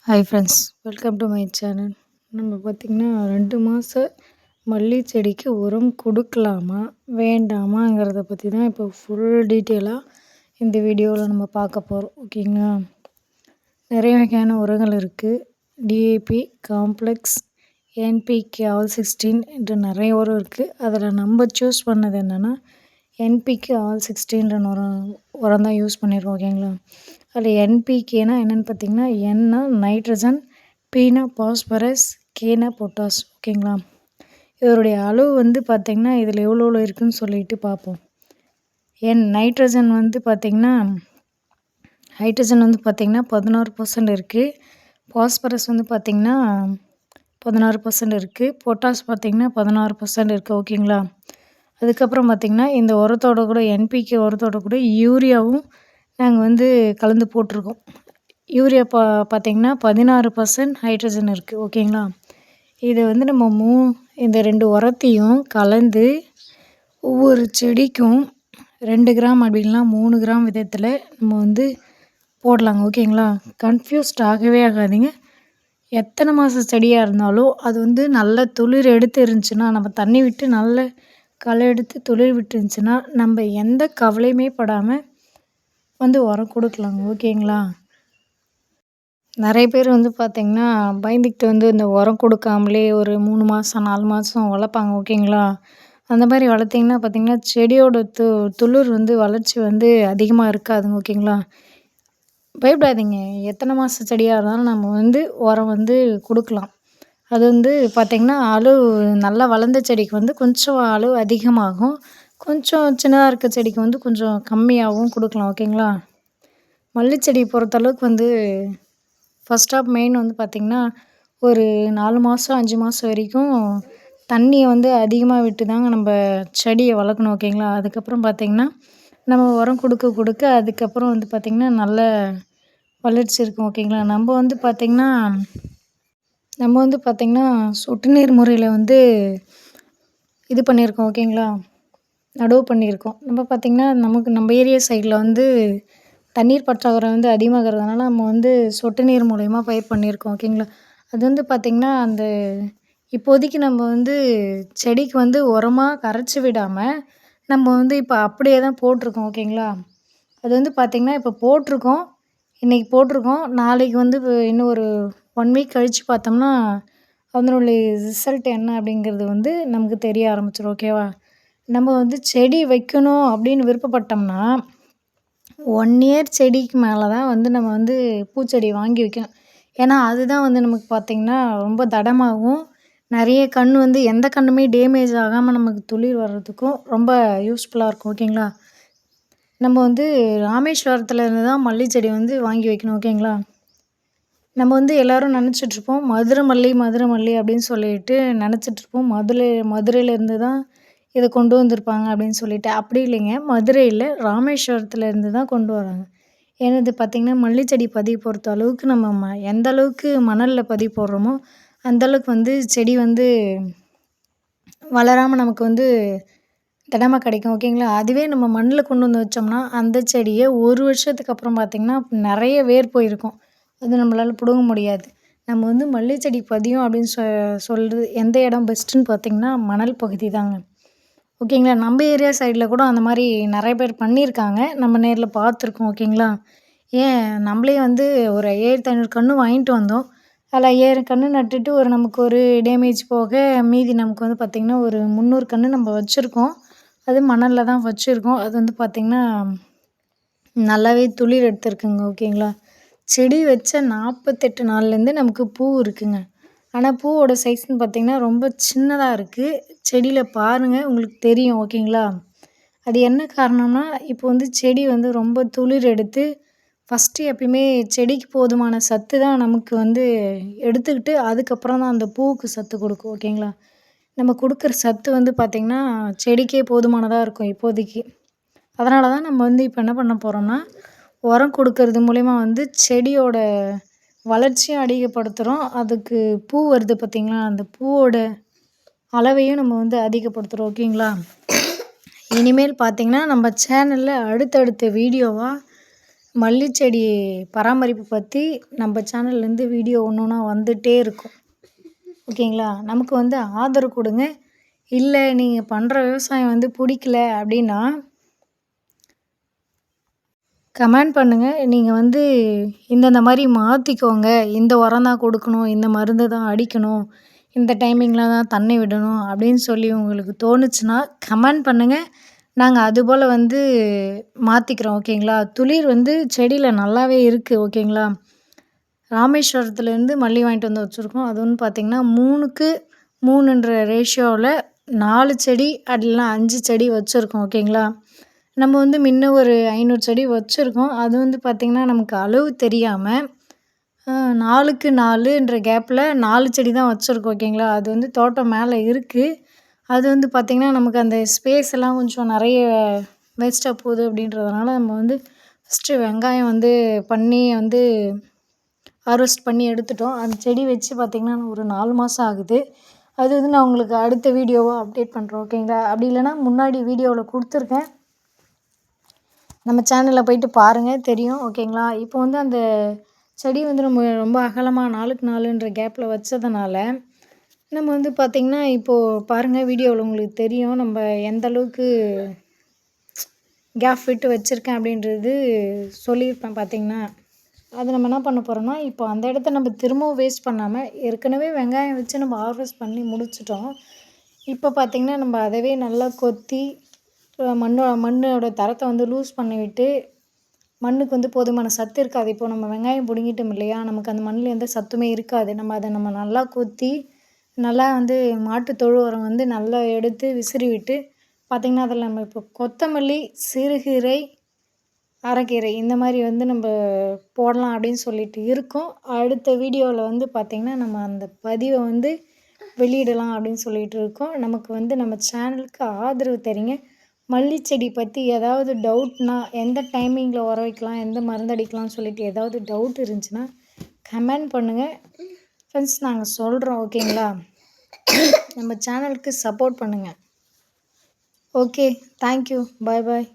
Hi friends, welcome to my channel. நம்ம பார்த்திங்கன்னா 2 மாத மல்லி செடிக்கு உரம் கொடுக்கலாமா வேண்டாமாங்கிறத பற்றி தான் இப்போ ஃபுல் டீட்டெயிலாக இந்த வீடியோவில் நம்ம பார்க்க போகிறோம். ஓகேங்களா? நிறைய வகையான உரங்கள் இருக்குது. டிஏபி, காம்ப்ளெக்ஸ், என்பிகே ஆல் 16 என்று நிறைய உரம் இருக்குது. அதில் நம்ம சூஸ் பண்ணது என்னென்னா என்பிகே ஆல் 16 உரம் தான் யூஸ் பண்ணியிருக்கோம். ஓகேங்களா? அதில் என்பிகேனா என்னென்னு பார்த்தீங்கன்னா, என்னா நைட்ரஜன், பீனா பாஸ்பரஸ், கேனா பொட்டாஸ். ஓகேங்களா? இதனுடைய அளவு வந்து பார்த்திங்கன்னா இதில் எவ்வளோ இருக்குதுன்னு சொல்லிட்டு பார்ப்போம். நைட்ரஜன் வந்து பார்த்திங்கன்னா 16% இருக்குது. பாஸ்பரஸ் வந்து பார்த்திங்கன்னா 16% இருக்குது. பொட்டாஸ் பார்த்திங்கன்னா 16% இருக்குது. ஓகேங்களா? அதுக்கப்புறம் பார்த்திங்கன்னா இந்த உரத்தோட கூட என்பிகே உரத்தோட கூட யூரியாவும் நாங்கள் வந்து கலந்து போட்டிருக்கோம். யூரியா பார்த்திங்கன்னா 16% ஹைட்ரஜன் இருக்குது. ஓகேங்களா? இதை வந்து நம்ம இந்த 2 உரத்தையும் கலந்து ஒவ்வொரு செடிக்கும் 2 கிராம் அப்படி இல்லைனா 3 கிராம் விதத்தில் நம்ம வந்து போடலாங்க. ஓகேங்களா? கன்ஃபியூஸ்ட் ஆகவே ஆகாதீங்க. எத்தனை மாத செடியாக இருந்தாலும் அது வந்து நல்ல துளிர் எடுத்து இருந்துச்சுன்னா, நம்ம தண்ணி விட்டு நல்ல களை எடுத்து துளிர் விட்டு இருந்துச்சுன்னா, நம்ம எந்த கவலையுமே படாமல் வந்து உரம் கொடுக்கலாங்க. ஓகேங்களா? நிறைய பேர் வந்து பார்த்திங்கன்னா பயந்துக்கிட்டு வந்து இந்த உரம் கொடுக்காமலே ஒரு 3 மாதம் 4 மாதம் வளர்ப்பாங்க. ஓகேங்களா? அந்த மாதிரி வளர்த்திங்கன்னா பார்த்திங்கன்னா செடியோட துளிர் வந்து வளர்ச்சி வந்து அதிகமாக இருக்காதுங்க. ஓகேங்களா? பயப்படாதீங்க. எத்தனை மாத செடியாக இருந்தாலும் நம்ம வந்து உரம் வந்து கொடுக்கலாம். அது வந்து பார்த்திங்கன்னா அளவு நல்லா வளர்ந்த செடிக்கு வந்து கொஞ்சம் அளவு அதிகமாகும். கொஞ்சம் சின்னதாக இருக்க செடிக்கு வந்து கொஞ்சம் கம்மியாகவும் கொடுக்கலாம். ஓகேங்களா? மல்லி செடி பொறுத்தளவுக்கு வந்து ஃபர்ஸ்ட் ஆஃப் மெயின் வந்து பார்த்திங்கன்னா ஒரு 4 மாதம் 5 மாதம் வரைக்கும் தண்ணியை வந்து அதிகமாக விட்டு தாங்க நம்ம செடியை வளர்க்கணும். ஓகேங்களா? அதுக்கப்புறம் பார்த்திங்கன்னா நம்ம உரம் கொடுக்க அதுக்கப்புறம் வந்து பார்த்திங்கன்னா நல்ல வளர்ச்சி இருக்கும். ஓகேங்களா? நம்ம வந்து பார்த்திங்கன்னா சொட்டு நீர் முறையில் வந்து இது பண்ணியிருக்கோம். ஓகேங்களா? நடவு பண்ணியிருக்கோம். நம்ம பார்த்திங்கன்னா நம்ம ஏரியா சைடில் வந்து தண்ணீர் பற்றாக்குறை வந்து அதிகமாகிறதுனால நம்ம வந்து சொட்டு நீர் மூலயமா பயிர் பண்ணியிருக்கோம். ஓகேங்களா? அது வந்து பார்த்திங்கன்னா இப்போதைக்கு நம்ம வந்து செடிக்கு வந்து உரமாக கரைச்சி விடாமல் நம்ம வந்து இப்போ அப்படியே தான் போட்டிருக்கோம். ஓகேங்களா? அது வந்து பார்த்திங்கன்னா இப்போ போட்டிருக்கோம். இன்றைக்கி போட்டிருக்கோம். நாளைக்கு வந்து இன்னும் ஒரு 1 வீக் கழித்து பார்த்தோம்னா அதனுடைய ரிசல்ட் என்ன அப்படிங்கிறது வந்து நமக்கு தெரிய ஆரம்பிச்சிடும். ஓகேவா? நம்ம வந்து செடி வைக்கணும் அப்படின்னு விருப்பப்பட்டோம்னா 1 இயர் செடிக்கு மேலே தான் வந்து நம்ம வந்து பூச்செடி வாங்கி வைக்கணும். ஏன்னா அதுதான் வந்து நமக்கு பார்த்திங்கன்னா ரொம்ப தடமாகவும் நிறைய கன்று வந்து எந்த கன்றுமே டேமேஜ் ஆகாமல் நமக்கு துளிர் வர்றதுக்கும் ரொம்ப யூஸ்ஃபுல்லாக இருக்கும். ஓகேங்களா? நம்ம வந்து ராமேஸ்வரத்தில் இருந்து தான் மல்லி செடி வந்து வாங்கி வைக்கணும். ஓகேங்களா? நம்ம வந்து எல்லோரும் நினச்சிட்ருப்போம் மதுரை மல்லி அப்படின்னு சொல்லிட்டு நினச்சிட்ருப்போம். மதுரையிலேருந்து தான் இதை கொண்டு வந்திருப்பாங்க அப்படின்னு சொல்லிட்டு. அப்படி இல்லைங்க. மதுரையில் ராமேஸ்வரத்துலேருந்து தான் கொண்டு வராங்க. ஏன்னா இது பார்த்திங்கன்னா மல்லி செடி பதிவு பொறுத்த அளவுக்கு நம்ம எந்த அளவுக்கு மணலில் பதிவு போடுறோமோ அந்தளவுக்கு வந்து செடி வந்து வளராமல் நமக்கு வந்து திடமா கிடைக்கும். ஓகேங்களா? அதுவே நம்ம மண்ணில் கொண்டு வந்து வச்சோம்னா அந்த செடியை 1 வருஷத்துக்கு அப்புறம் பார்த்திங்கன்னா நிறைய வேர் போயிருக்கும். அது நம்மளால் பிடுங்க முடியாது. நம்ம வந்து மல்லி செடி பதியம் அப்படின்னு சொல்கிறது எந்த இடம் பெஸ்ட்டுன்னு பார்த்திங்கன்னா மணல் பகுதி தாங்க. ஓகேங்களா? நம்ம ஏரியா சைடில் கூட அந்த மாதிரி நிறைய பேர் பண்ணியிருக்காங்க. நம்ம நேரில் பார்த்துருக்கோம். ஓகேங்களா? நம்மளே வந்து ஒரு 5500 கன்று வாங்கிட்டு வந்தோம். அதில் 5000 கன்று நட்டுட்டு நமக்கு ஒரு டேமேஜ் போக மீதி நமக்கு வந்து பார்த்திங்கன்னா ஒரு 300 கன்று நம்ம வச்சுருக்கோம். அது மணலில் தான் வச்சுருக்கோம். அது வந்து பார்த்திங்கன்னா நல்லாவே துளிர் எடுத்துருக்குங்க. ஓகேங்களா? செடி வச்ச 48 நாள்லேருந்து நமக்கு பூ இருக்குங்க. ஆனால் பூவோட சைஸ்ன்னு பார்த்திங்கன்னா ரொம்ப சின்னதாக இருக்குது. செடியில் பாருங்கள் உங்களுக்கு தெரியும். ஓகேங்களா? அது என்ன காரணம்னா இப்போ வந்து செடி வந்து ரொம்ப துளிர் எடுத்து ஃபஸ்ட்டு எப்பயுமே செடிக்கு போதுமான சத்து தான் நமக்கு வந்து எடுத்துக்கிட்டு அதுக்கப்புறம் தான் அந்த பூவுக்கு சத்து கொடுக்கும். ஓகேங்களா? நம்ம கொடுக்குற சத்து வந்து பார்த்திங்கன்னா செடிக்கே போதுமானதாக இருக்கும் இப்போதைக்கு. அதனால தான் நம்ம வந்து இப்போ என்ன பண்ண போகிறோம்னா உரம் கொடுக்கறது மூலிமா வந்து செடியோட வளர்ச்சியும் அதிகப்படுத்துகிறோம். அதுக்கு பூ வருது பார்த்திங்களா? அந்த பூவோட அளவையும் நம்ம வந்து அதிகப்படுத்துகிறோம். ஓகேங்களா? இனிமேல் பார்த்திங்கன்னா நம்ம சேனலில் அடுத்தடுத்த வீடியோவாக மல்லி செடி பராமரிப்பு பற்றி நம்ம சேனல்லேருந்து வீடியோ ஒன்று ஒன்றா வந்துகிட்டே இருக்கும். ஓகேங்களா? நமக்கு வந்து ஆதரவு கொடுங்க. இல்லை நீங்கள் பண்ணுற விவசாயம் வந்து பிடிக்கல அப்படின்னா கமெண்ட் பண்ணுங்கள். நீங்கள் வந்து இந்தந்த மாதிரி மாற்றிக்கோங்க. இந்த உரம் தான் கொடுக்கணும், இந்த மருந்து தான் அடிக்கணும், இந்த டைமிங்கில் தான் தண்ணி விடணும் அப்படின்னு சொல்லி உங்களுக்கு தோணுச்சுன்னா கமெண்ட் பண்ணுங்கள். நாங்கள் அதுபோல் வந்து மாற்றிக்கிறோம். ஓகேங்களா? துளிர் வந்து செடியில் நல்லாவே இருக்குது. ஓகேங்களா? ராமேஸ்வரத்துலேருந்து மல்லி வாங்கிட்டு வந்து வச்சுருக்கோம். அது வந்து பார்த்திங்கன்னா 3க்கு 3ன்ற ரேஷியோவில் 4 செடி அப்படி இல்லைனா 5 செடி வச்சுருக்கோம். ஓகேங்களா? நம்ம வந்து முன்ன ஒரு 500 செடி வச்சுருக்கோம். அது வந்து பார்த்திங்கன்னா நமக்கு அளவு தெரியாமல் 4க்கு 4ன்ற கேப்பில் 4 செடி தான் வச்சுருக்கோம். ஓகேங்களா? அது வந்து தோட்டம் மேலே இருக்குது. அது வந்து பார்த்திங்கன்னா நமக்கு அந்த ஸ்பேஸ் எல்லாம் கொஞ்சம் நிறைய வேஸ்ட்டாக போகுது அப்படின்றதுனால நம்ம வந்து ஃபஸ்ட்டு வெங்காயம் வந்து பண்ணி வந்து ஹார்வெஸ்ட் பண்ணி எடுத்துட்டோம். அந்த செடி வச்சு பார்த்திங்கன்னா ஒரு 4 மாதம் ஆகுது. அது வந்து நான் உங்களுக்கு அடுத்த வீடியோவாக அப்டேட் பண்ணுறேன். ஓகேங்களா? அப்படி இல்லைனா முன்னாடி வீடியோவில் கொடுத்துருக்கேன். நம்ம சேனலில் போயிட்டு பாருங்கள், தெரியும். ஓகேங்களா? இப்போ வந்து அந்த செடி வந்து நம்ம ரொம்ப அகலமாக 4க்கு 4ன்ற கேப்பில் வச்சதுனால நம்ம வந்து பார்த்திங்கன்னா இப்போது பாருங்கள், வீடியோவில் உங்களுக்கு தெரியும் நம்ம எந்த அளவுக்கு கேப் விட்டு வச்சுருக்கேன் அப்படின்றது சொல்லியிருப்பேன். பார்த்திங்கன்னா அது நம்ம என்ன பண்ண போகிறோம்னா, இப்போ அந்த இடத்த நம்ம திரும்பவும் வேஸ்ட் பண்ணாமல் ஏற்கனவே வெங்காயம் வச்சு நம்ம ஹார்வெஸ்ட் பண்ணி முடிச்சிட்டோம். இப்போ பார்த்திங்கன்னா நம்ம அதவே நல்லா கொத்தி மண்ணோட தரத்தை வந்து லூஸ் பண்ணி விட்டு மண்ணுக்கு வந்து போதுமான சத்து இருக்காது. இப்போ நம்ம வெங்காயம் பிடுங்கிட்டோம் இல்லையா, நமக்கு அந்த மண்ணில் எந்த சத்துமே இருக்காது. நம்ம நல்லா கொத்தி நல்லா வந்து மாட்டு தொழு உரம் வந்து நல்லா எடுத்து விசிறி விட்டு பார்த்திங்கன்னா அதில் நம்ம இப்போ கொத்தமல்லி, சிறுகீரை, அரைக்கீரை இந்த மாதிரி வந்து நம்ம போடலாம் அப்படின்னு சொல்லிட்டு இருக்கோம். அடுத்த வீடியோவில் வந்து பார்த்திங்கன்னா நம்ம அந்த பதிவை வந்து வெளியிடலாம் அப்படின்னு சொல்லிட்டு இருக்கோம். நமக்கு வந்து நம்ம சேனலுக்கு ஆதரவு தரீங்க. மல்லி செடி பற்றி ஏதாவது டவுட்னா எந்த டைமிங்கில் உரம் வைக்கலாம், எந்த மருந்து அடிக்கலாம்னு சொல்லிட்டு ஏதாவது டவுட் இருந்துச்சுன்னா கமெண்ட் பண்ணுங்கள் ஃப்ரெண்ட்ஸ். நாங்கள் சொல்கிறோம். ஓகேங்களா? நம்ம சேனலுக்கு சப்போர்ட் பண்ணுங்கள். ஓகே, தேங்க்யூ, பாய் பாய்.